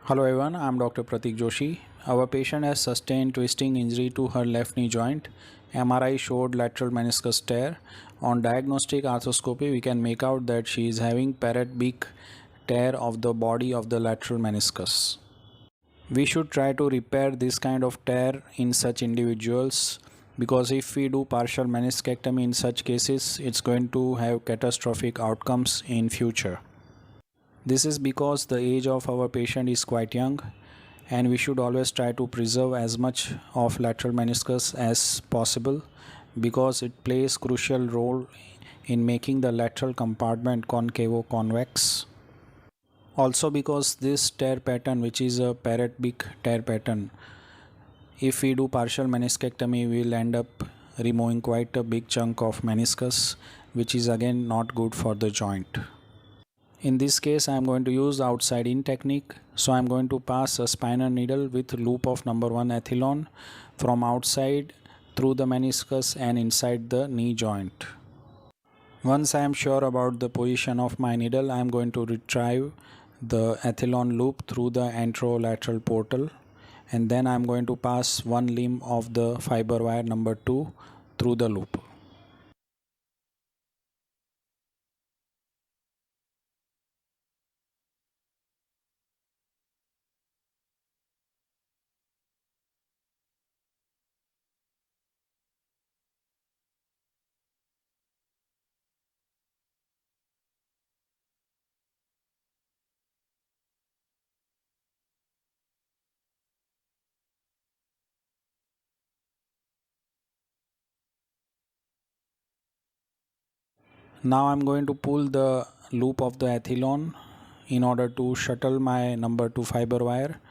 Hello everyone, I am Dr. Prateek Joshi. Our patient has sustained twisting injury to her left knee joint. MRI showed lateral meniscus tear. On diagnostic arthroscopy, we can make out that she is having Prateek tear of the body of the lateral meniscus. We should try to repair this kind of tear in such individuals because if we do partial meniscectomy in such cases, it's going to have catastrophic outcomes in future. This is because the age of our patient is quite young and we should always try to preserve as much of lateral meniscus as possible because it plays crucial role in making the lateral compartment concavo-convex. Also because this tear pattern, which is a Prateek tear pattern, if we do partial meniscectomy we will end up removing quite a big chunk of meniscus, which is again not good for the joint. In this case I am going to use outside in technique. So I am going to pass a spinal needle with loop of number 1 ethylone from outside through the meniscus and inside the knee joint. Once I am sure about the position of my needle, I am going to retrieve the ethylone loop through the anterolateral portal, and then I am going to pass one limb of the fiber wire number 2 through the loop. Now I am going to pull the loop of the ethylone in order to shuttle my number 2 fiber wire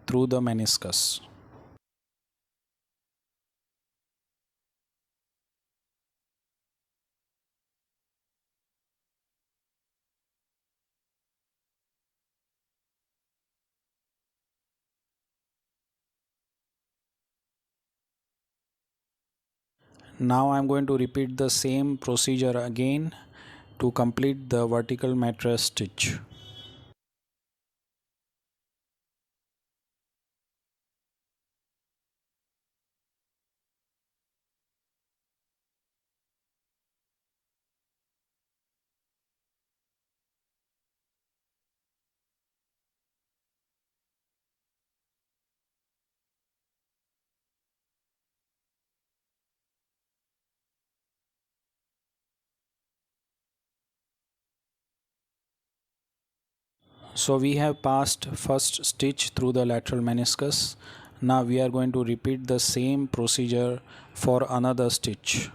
through the meniscus. Now I am going to repeat the same procedure again to complete the vertical mattress stitch. So we have passed first stitch through the lateral meniscus. Now we are going to repeat the same procedure for another stitch.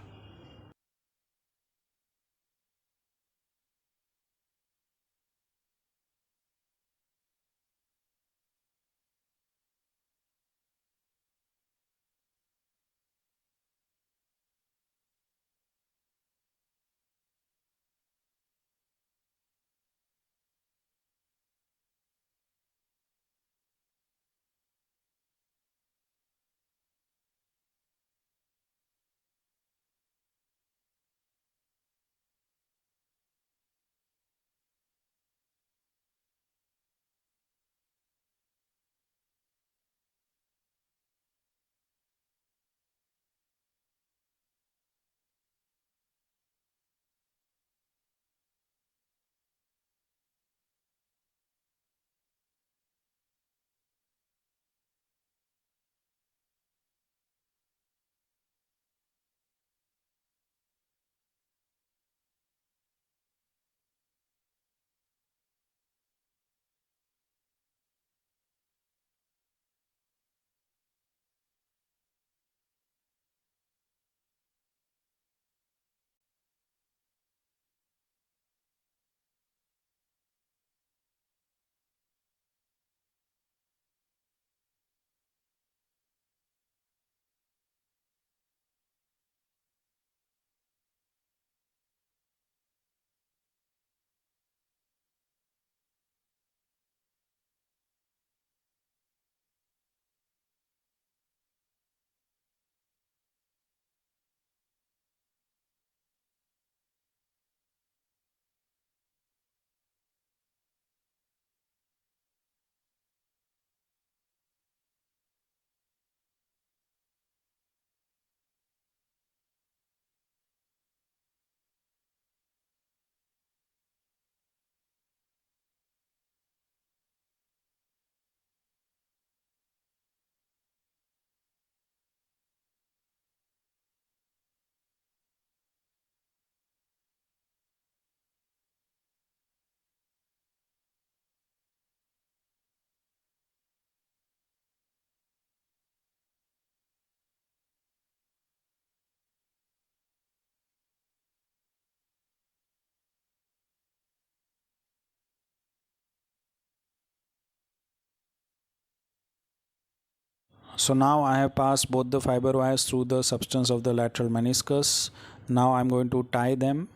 So now I have passed both the fiber wires through the substance of the lateral meniscus. Now I'm going to tie them,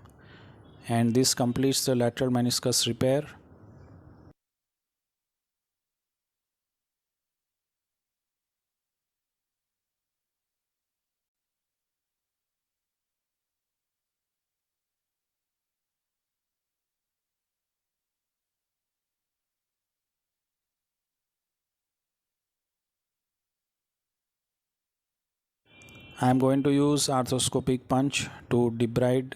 and this completes the lateral meniscus repair. I am going to use arthroscopic punch to debride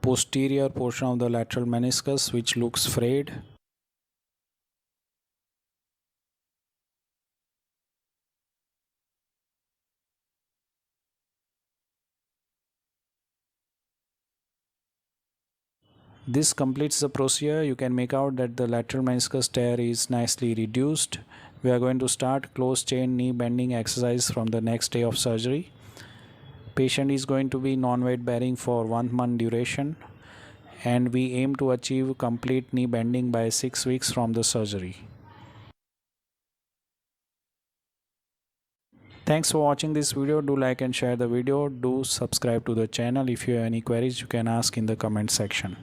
posterior portion of the lateral meniscus which looks frayed. This completes the procedure. You can make out that the lateral meniscus tear is nicely reduced. We are going to start closed chain knee bending exercise from the next day of surgery. Patient is going to be non-weight bearing for 1 month duration, and we aim to achieve complete knee bending by 6 weeks from the surgery. Thanks for watching this video. Do like and share the video. Do subscribe to the channel. If you have any queries, you can ask in the comment section.